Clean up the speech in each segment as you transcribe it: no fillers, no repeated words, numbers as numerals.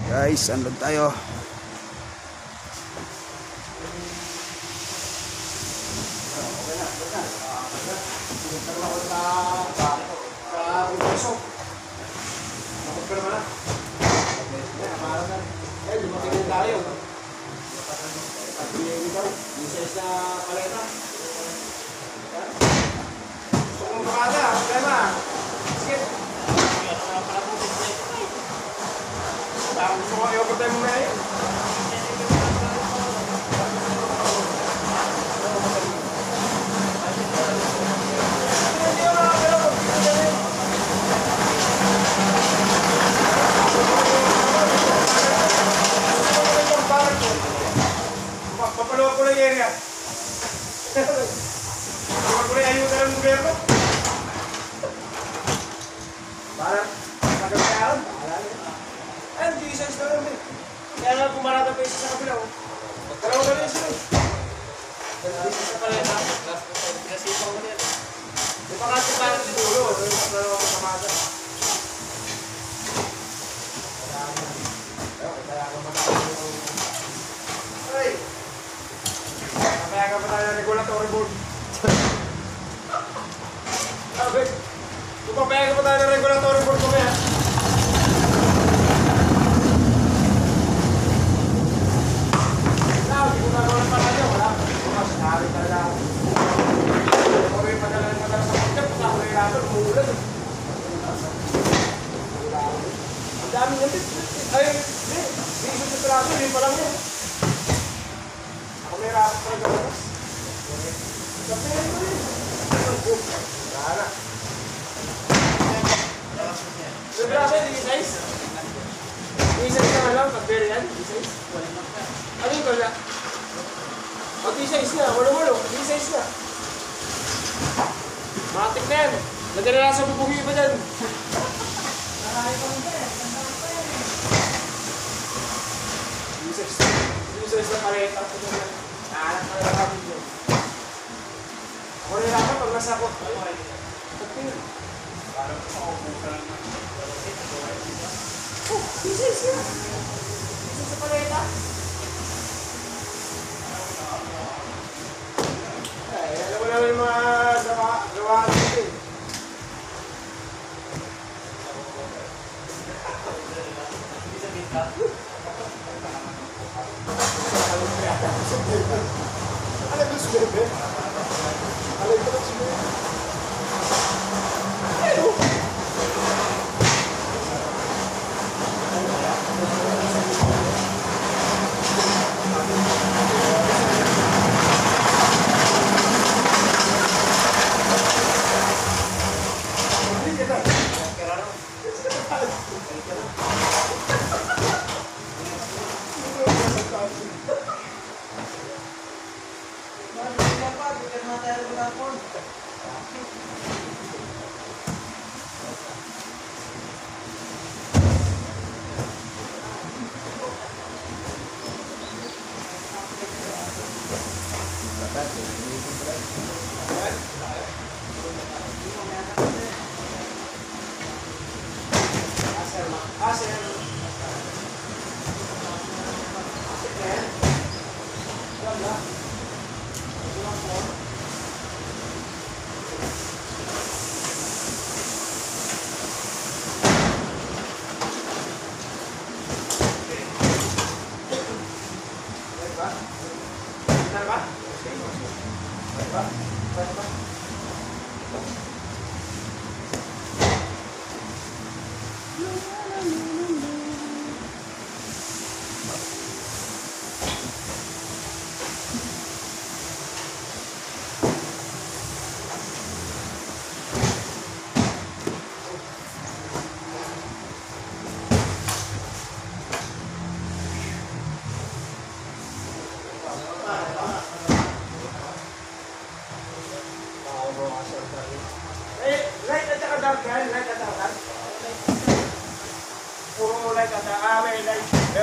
Guys, unload tayo.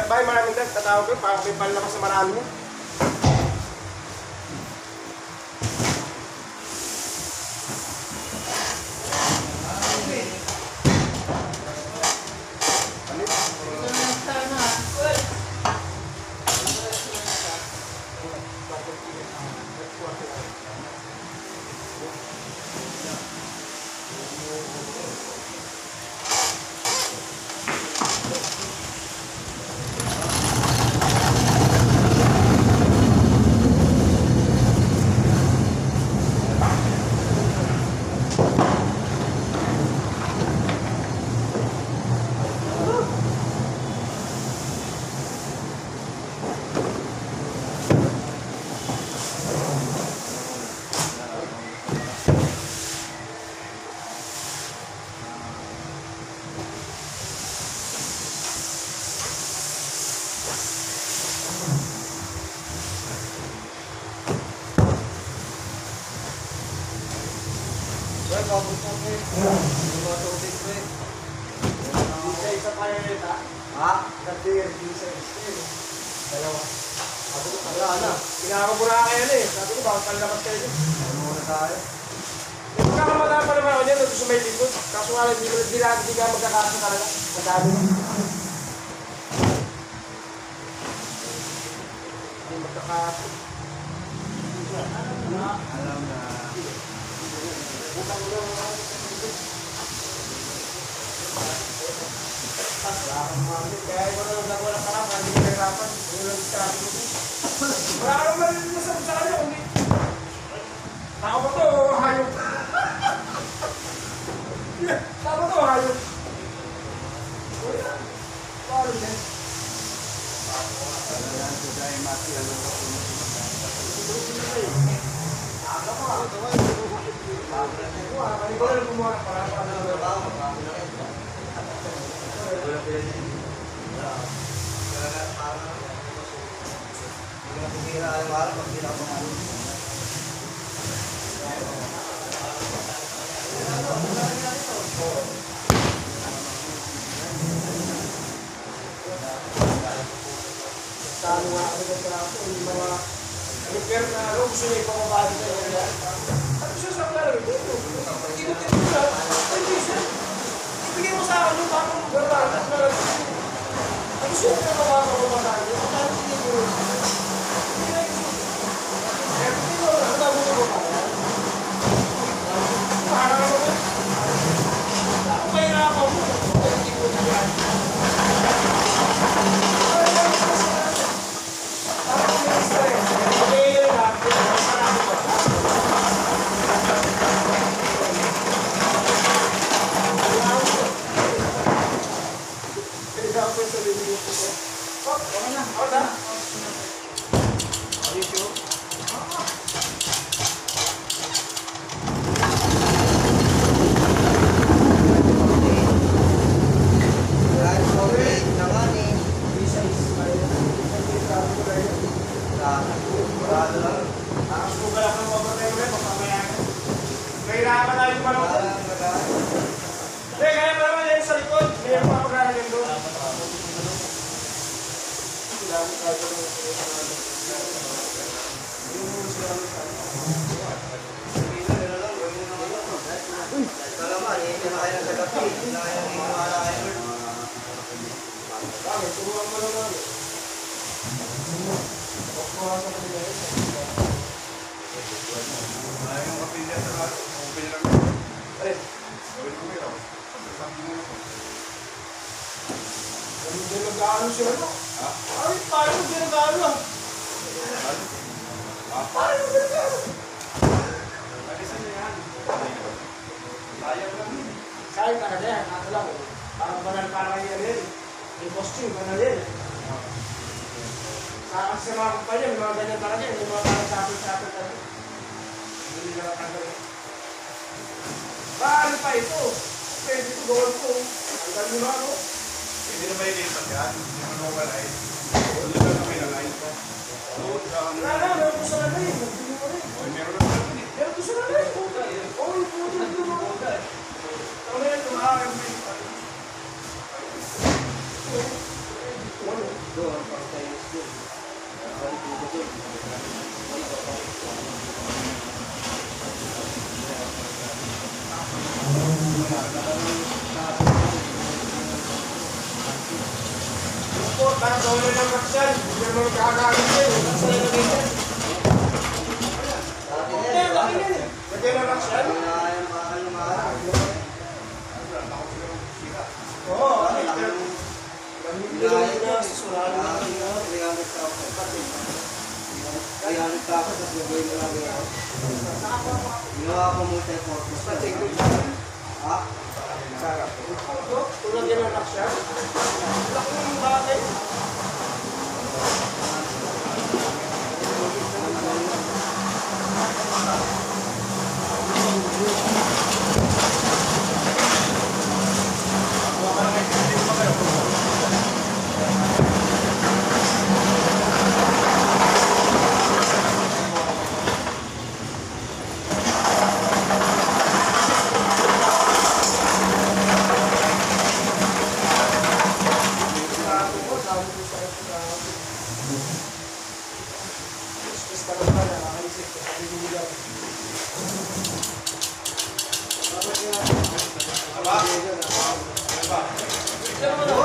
Bay, maraming dag, tatawag ko, parang may panlakas sa marami niya. Isa tayo ulit ha? Ha? Kadir, isa. Dalawa. Sabi ko, Wala na. pinakabura kayo na eh. Sabi ko, bakit panlakas kayo dyan? Ano muna tayo? Magkakamata pa naman ako niyan, doon sa may likod. Kaso nga, hindi ka magkakasa talaga. Madami. Hindi magkakasa. Alam na. Kaya ikaw na lang walang parang, hindi ka nahirapan. Hindi lang sabi ko. Wala ka naman nasabi sa kanya, hindi. Tao ba to, hayop? Tao ba to, hayop? Paano yan? Talagang ko dahil mati. Ano ko Talo nga ako ng trapo, yung mga repair na ano, gusto niya ipapabali na yan. Ano siya sa klaro? Ikot-ikot mo lang. Hindi siya. Ibigay mo sa akin yung tapong garalan at nalagay. Ano siya yung nakakapapabali? Ang dami niya mo. Hindi na yung kaya hindi mo lang, ang dami niya mo kaya. Parang ano ba? Ako mahirapan mo. Ikot-ikot mo yan. Ano siya ano? Ay, paano mo ginagano ah? Paano mo ginagano? Alisan niya yan. Sayang lang yun. Sayang talaga yan. Ano lang. Parang banal parang yan yan. May costume, banal yan. Kasi sa mga kumpanya, may mga ganyan talaga. May mga parang sapil-sapil talaga. Hindi na nakagano. Paano pa ito? Pwede ito gawin ko. Ang gano'n na ako. Hindi na ba yung lipat yan? Hindi mo na walay. Wala lang kami na live. Wala na, meron ko sa lalay. Magpili mo rin. Meron na pala yun eh. Meron ko sa lalay. Oo, yung puto na ito mo. Ano yan, tumahakan mo yung pala. doon, pang Chinese doon. Balik dito doon. Parang gawin na ng kapsal. Hindi mo kakakamit yan. Ang sa'yo na ganyan. Lagyan na kapsal? Oo. Ginawa ko mo tayo purpose. Ha? Sarap. Kung lagyan na kapsal, laki ng bagay. sakit ko na. Stress ka lang pala, nakakaisip ko. Sabi ko nila. Bakit nga? Aba? Aba? Ito naman ako.